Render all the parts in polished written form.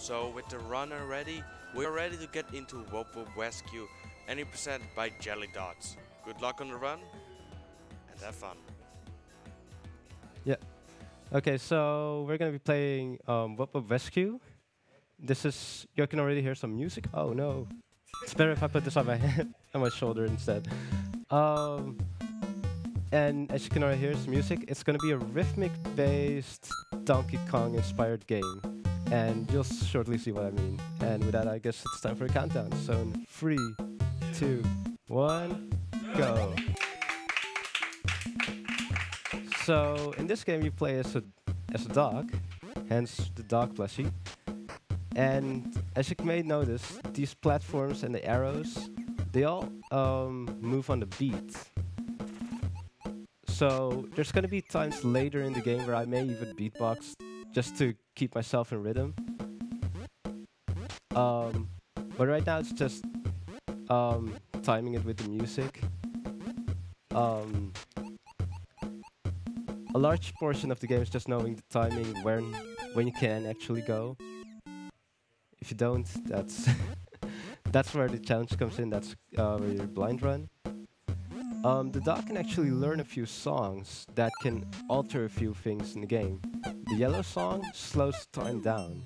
So with the runner ready, we are ready to get into Wub Wub Wescue, and presented by Jelly Dots. Good luck on the run, and have fun. Yeah. Okay, so we're gonna be playing Wub Wub Wescue. This is you can already hear some music. Oh no, it's better if I put this on my head, on my shoulder instead. Um, and as you can already hear, some music. It's gonna be a rhythmic-based Donkey Kong-inspired game, and you'll shortly see what I mean. And with that, I guess it's time for a countdown. So in 3, 2, 1, go. So in this game, you play as a dog, hence the dog plushie. And as you may notice, these platforms and the arrows, they all move on the beat. So there's gonna be times later in the game where I may even beatbox just to keep myself in rhythm. But right now it's just timing it with the music. A large portion of the game is just knowing the timing when you can actually go. If you don't, that's that's where the challenge comes in. That's where you blind run. The dog can actually learn a few songs that can alter a few things in the game. The yellow song slows time down,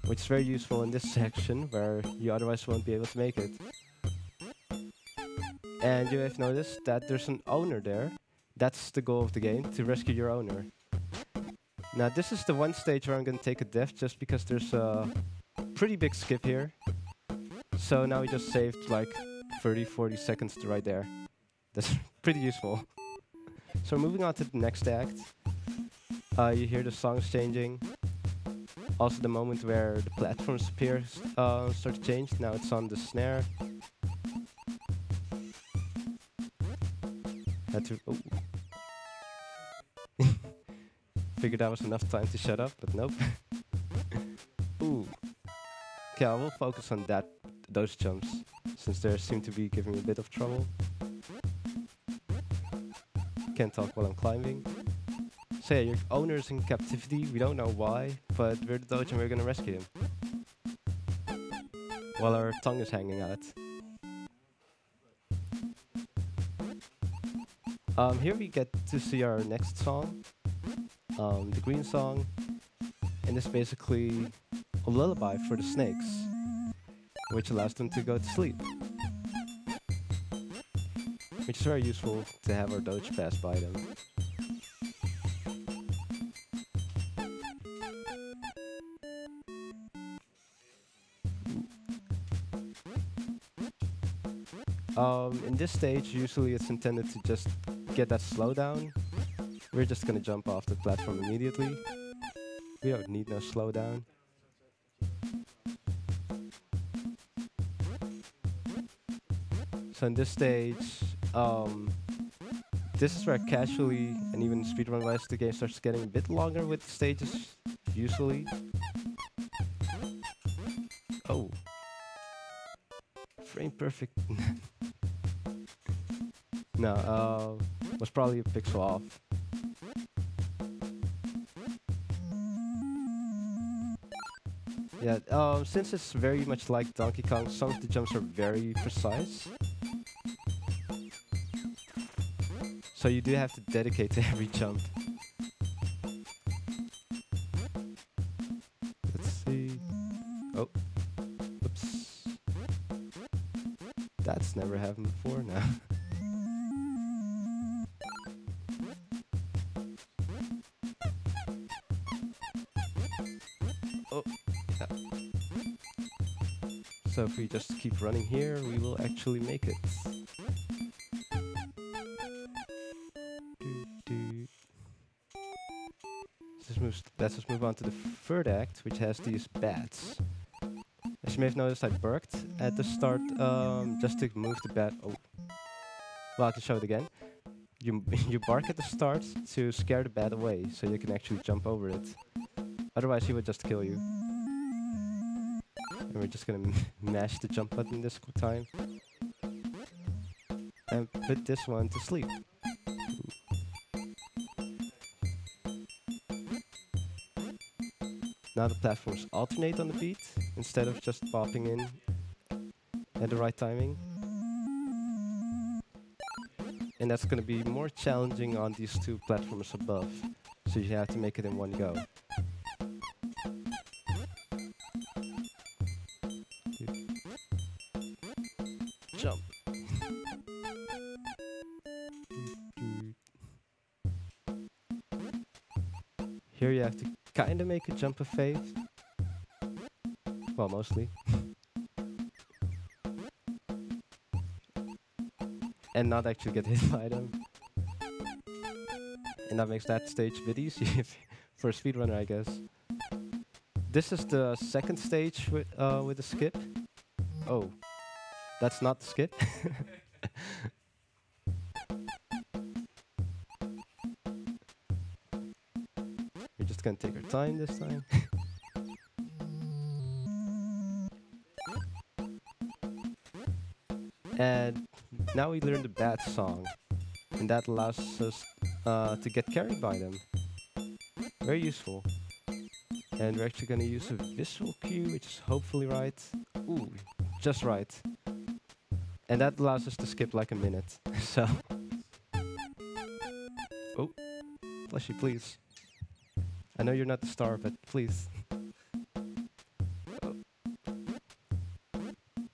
which is very useful in this section where you otherwise won't be able to make it. And you have noticed that there's an owner there. That's the goal of the game, to rescue your owner. Now this is the one stage where I'm gonna take a death just because there's a pretty big skip here. So now we just saved like 30-40 seconds to right there. That's pretty useful. So moving on to the next act. You hear the songs changing. Also the moment where the platforms appear start to change. Now it's on the snare. Had to figured that was enough time to shut up, but nope. Ooh. Okay, I will focus on those jumps, since they seem to be giving me a bit of trouble. Can't talk while I'm climbing. So yeah, your owner's in captivity. We don't know why, but we're the doge and we're gonna rescue him. While our tongue is hanging out. Here we get to see our next song. The green song, and it's basically a lullaby for the snakes, which allows them to go to sleep. Which is very useful to have our doge pass by them. In this stage, usually it's intended to just get that slowdown. We're just gonna jump off the platform immediately. We don't need no slowdown. So in this stage, this is where casually and even speedrun-wise the game starts getting a bit longer with the stages, usually. Oh. Frame perfect. No, was probably a pixel off. Yeah, since it's very much like Donkey Kong, some of the jumps are very precise. So you do have to dedicate to every jump. Let's see. Oh. Oops. That's never happened before now. Oh. Yeah. So if we just keep running here, we will actually make it. Let's just move on to the third act, which has these bats. As you may have noticed, I barked at the start just to move the bat. Oh, well, I can show it again. You bark at the start to scare the bat away, so you can actually jump over it. Otherwise, he would just kill you. And we're just gonna mash the jump button this time and put this one to sleep. Now the platforms alternate on the beat instead of just popping in at the right timing. And that's going to be more challenging on these two platforms above. So you have to make it in one go. Jump. Here you have to kind of make a jump of faith. Well, mostly. And not actually get hit by them. And that makes that stage a bit easy for a speedrunner, I guess. This is the second stage with the skip. Oh, that's not the skip. We're just gonna take our time this time. And now we learn the bad song, and that allows us to get carried by them. Very useful. And we're actually gonna use a visual cue, which is hopefully right. Ooh, just right. And that allows us to skip like a minute. So. Oh, bless you, please. I know you're not the star, but please. Oh.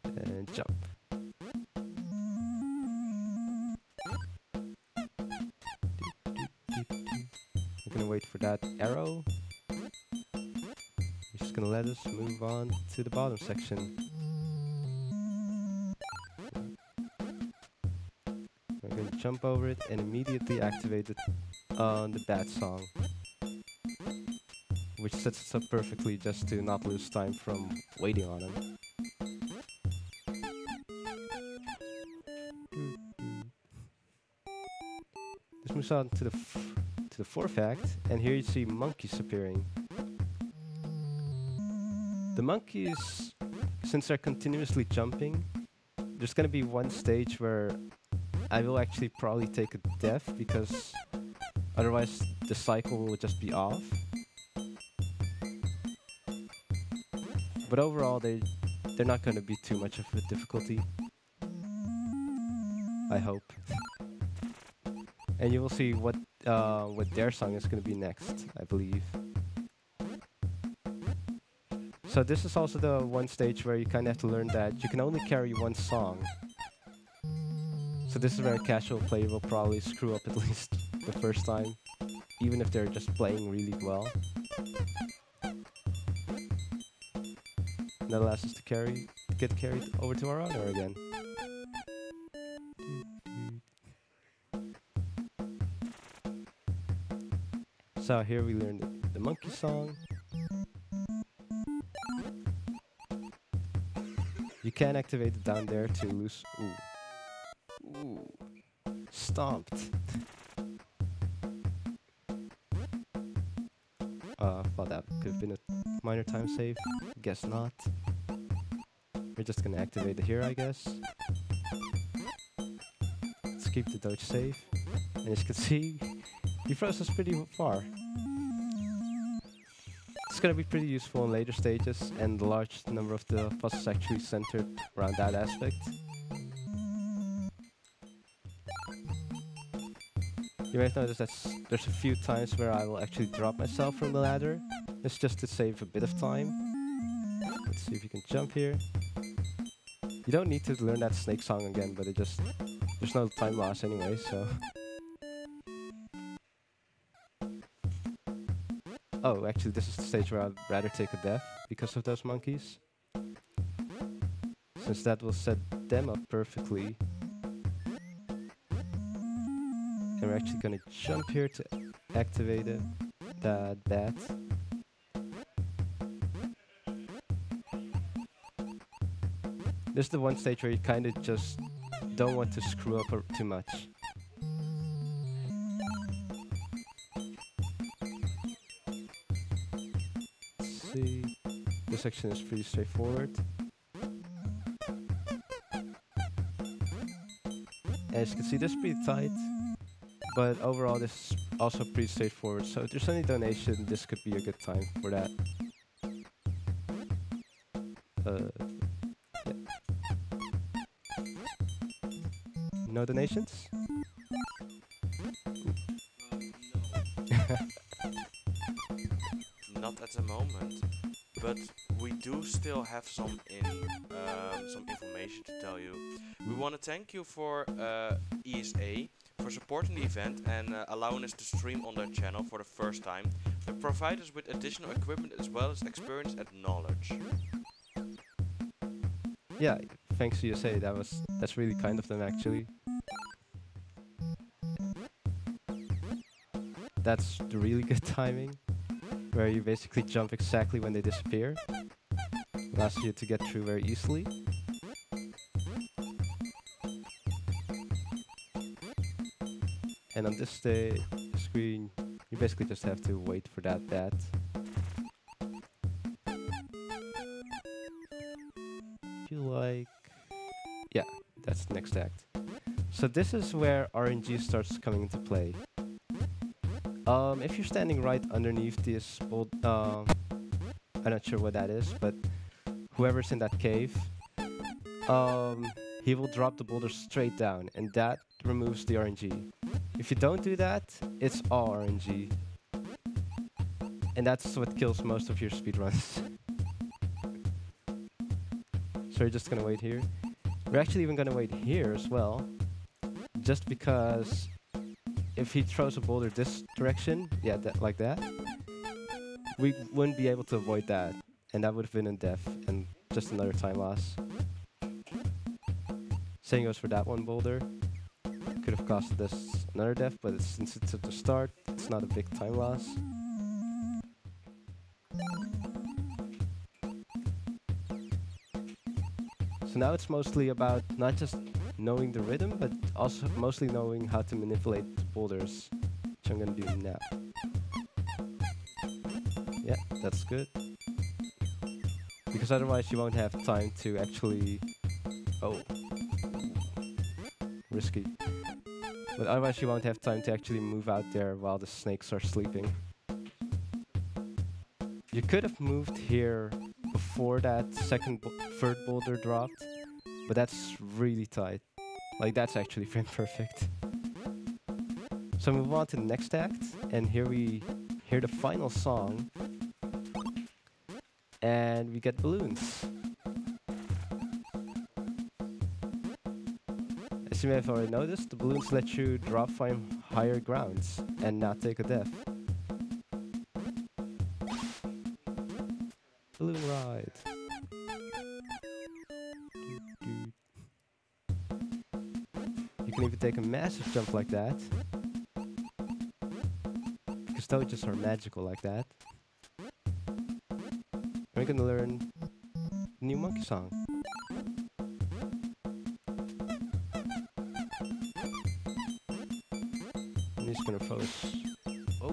And jump. We're gonna wait for that arrow. We're just gonna let us move on to the bottom section. We're gonna jump over it and immediately activate it on the bad song, which sets us up perfectly just to not lose time from waiting on him. This moves on to the fourth act, and here you see monkeys appearing. The monkeys, since they're continuously jumping, there's gonna be one stage where I will actually probably take a death because otherwise the cycle will just be off. But overall, they're not gonna be too much of a difficulty. I hope. And you will see what their song is gonna be next, I believe. So this is also the one stage where you kind of have to learn that you can only carry one song. So this is where a casual player will probably screw up at least the first time, even if they're just playing really well. And that allows us to get carried over to our honor again. So here we learn the monkey song. You can activate it down there to lose. Ooh. Ooh. Stomped. Thought that could have been a minor time save. Guess not. We're just gonna activate it here, I guess. Let's keep the dodge safe. And as you can see, he throws us pretty far. It's gonna be pretty useful in later stages, and the large number of the puzzles actually centered around that aspect. You might notice that there's a few times where I will actually drop myself from the ladder. It's just to save a bit of time. Let's see if you can jump here. You don't need to learn that snake song again, but there's no time loss anyway, so. Oh, actually this is the stage where I'd rather take a death because of those monkeys. Since that will set them up perfectly. And we're actually gonna jump here to activate it, that bat. This is the one stage where you kinda just don't want to screw up too much. Let's see. This section is pretty straightforward. As you can see, this is pretty tight. But overall, this is also pretty straightforward, so if there's any donation, this could be a good time for that. Yeah. No donations? Not at the moment, but we do still have some information to tell you. We want to thank you for ESA for supporting the event and allowing us to stream on their channel for the first time. They provide us with additional equipment as well as experience and knowledge. Yeah, thanks ESA. That's really kind of them actually. That's the really good timing, where you basically jump exactly when they disappear. Allows you to get through very easily. And on this screen, you basically just have to wait for that bat. Feel like... yeah, that's the next act. So this is where RNG starts coming into play. If you're standing right underneath this old, I'm not sure what that is, but whoever's in that cave, he will drop the boulder straight down, and that removes the RNG. If you don't do that, it's all RNG. And that's what kills most of your speedruns. So we're just gonna wait here. We're actually even gonna wait here as well, just because if he throws a boulder this direction, yeah, like that, we wouldn't be able to avoid that, and that would have been a death and just another time loss. Same goes for that one boulder. Could have costed us another death, but since it's at the start, it's not a big time loss. So now it's mostly about not just knowing the rhythm, but also mostly knowing how to manipulate the boulders, which I'm gonna do now. Yeah, that's good. Because otherwise you won't have time to actually... oh. Risky. But otherwise you won't have time to actually move out there while the snakes are sleeping. You could have moved here before that third boulder dropped, but that's really tight. Like, that's actually frame perfect. So move on to the next act, and here we hear the final song, and we get balloons. As you may have already noticed, the balloons let you drop from higher grounds and not take a death. Balloon ride. You can even take a massive jump like that, because toads are magical like that. We're gonna learn the new monkey song. And he's gonna throw us. Oh!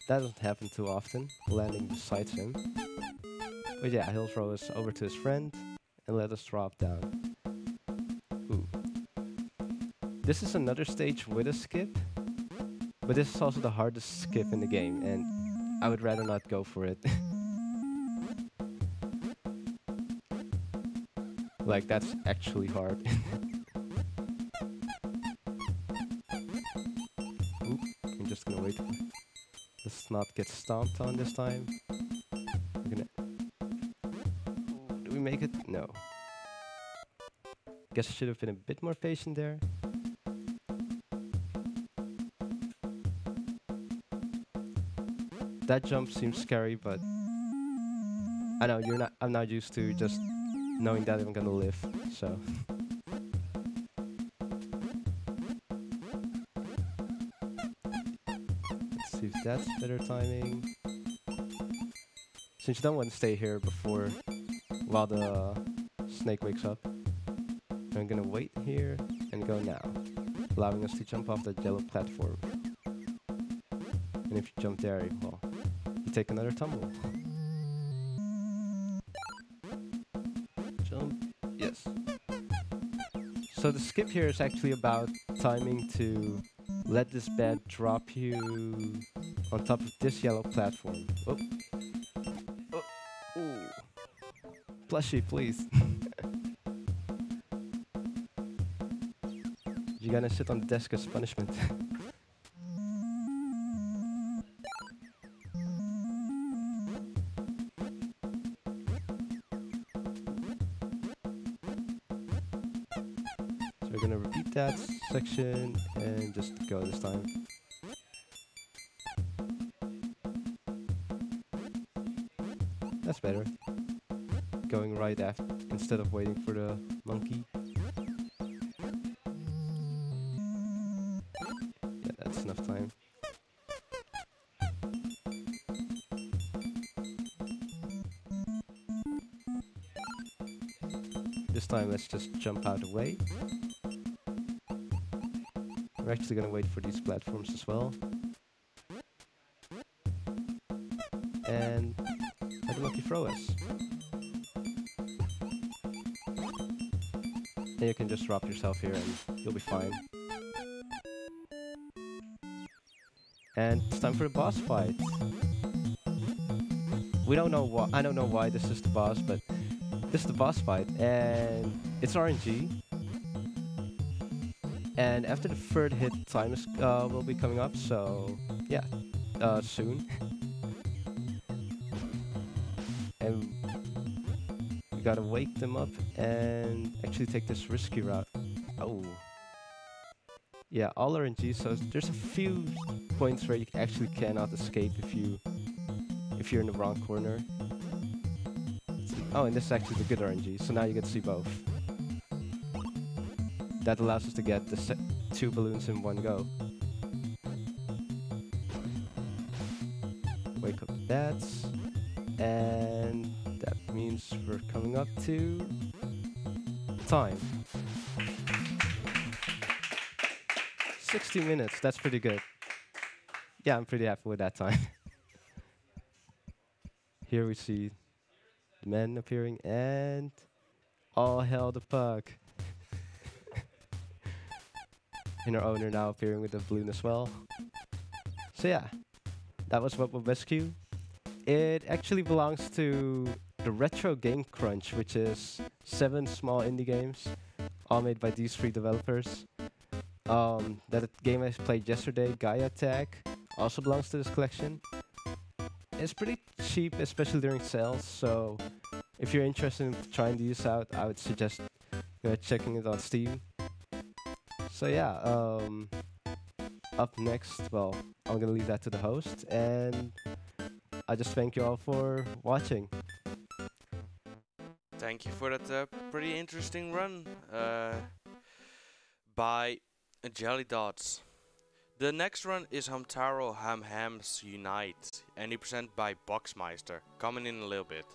That doesn't happen too often, landing beside him. But yeah, he'll throw us over to his friend and let us drop down. Ooh. This is another stage with a skip, but this is also the hardest skip in the game, and I would rather not go for it. Like, that's actually hard. Oop, I'm just gonna wait. Let's not get stomped on this time. We're gonna... ooh, do we make it? No. Guess I should have been a bit more patient there. That jump seems scary, but I know I'm not used to just knowing that I'm gonna live, so. Let's see if that's better timing. Since you don't want to stay here while the snake wakes up, I'm gonna wait here and go now, allowing us to jump off that yellow platform. And if you jump there, well, you take another tumble. Jump. Yes. So the skip here is actually about timing to let this bed drop you on top of this yellow platform. Oh. Oh. Ooh. plushie, please. You're gonna sit on the desk as punishment. So we're gonna repeat that section and just go this time. That's better. Going right after instead of waiting for the monkey. Yeah, that's enough time. This time let's just jump out of the way. We're actually gonna wait for these platforms as well. And have the monkey throw us. And you can just drop yourself here and you'll be fine. And it's time for the boss fight. We don't know why. I don't know why this is the boss, but this is the boss fight, and it's RNG. And after the third hit, time is will be coming up. So yeah, soon. And we gotta wake them up and actually take this risky route. Oh. Yeah, all RNG, so there's a few points where you actually cannot escape if you're in the wrong corner. Oh, and this is actually the good RNG, so now you get to see both. That allows us to get the 2 balloons in one go. Wake up bats, and that means we're coming up to time. 60 minutes, that's pretty good. Yeah, I'm pretty happy with that time. Here we see the men appearing and all hell the puck. And our owner now appearing with the balloon as well. So yeah, that was Wub Wub Wescue. It actually belongs to the Retro Game Crunch, which is 7 small indie games, all made by these 3 developers. That game I played yesterday, Gaia Tag, also belongs to this collection. It's pretty cheap, especially during sales, so if you're interested in trying these out, I would suggest checking it on Steam. So yeah, up next, well, I'm gonna leave that to the host, and I just thank you all for watching. Thank you for that pretty interesting run by Jelly Dots. The next run is Hamtaro Ham Hams Unite, and he presented by Boxmeister, coming in a little bit.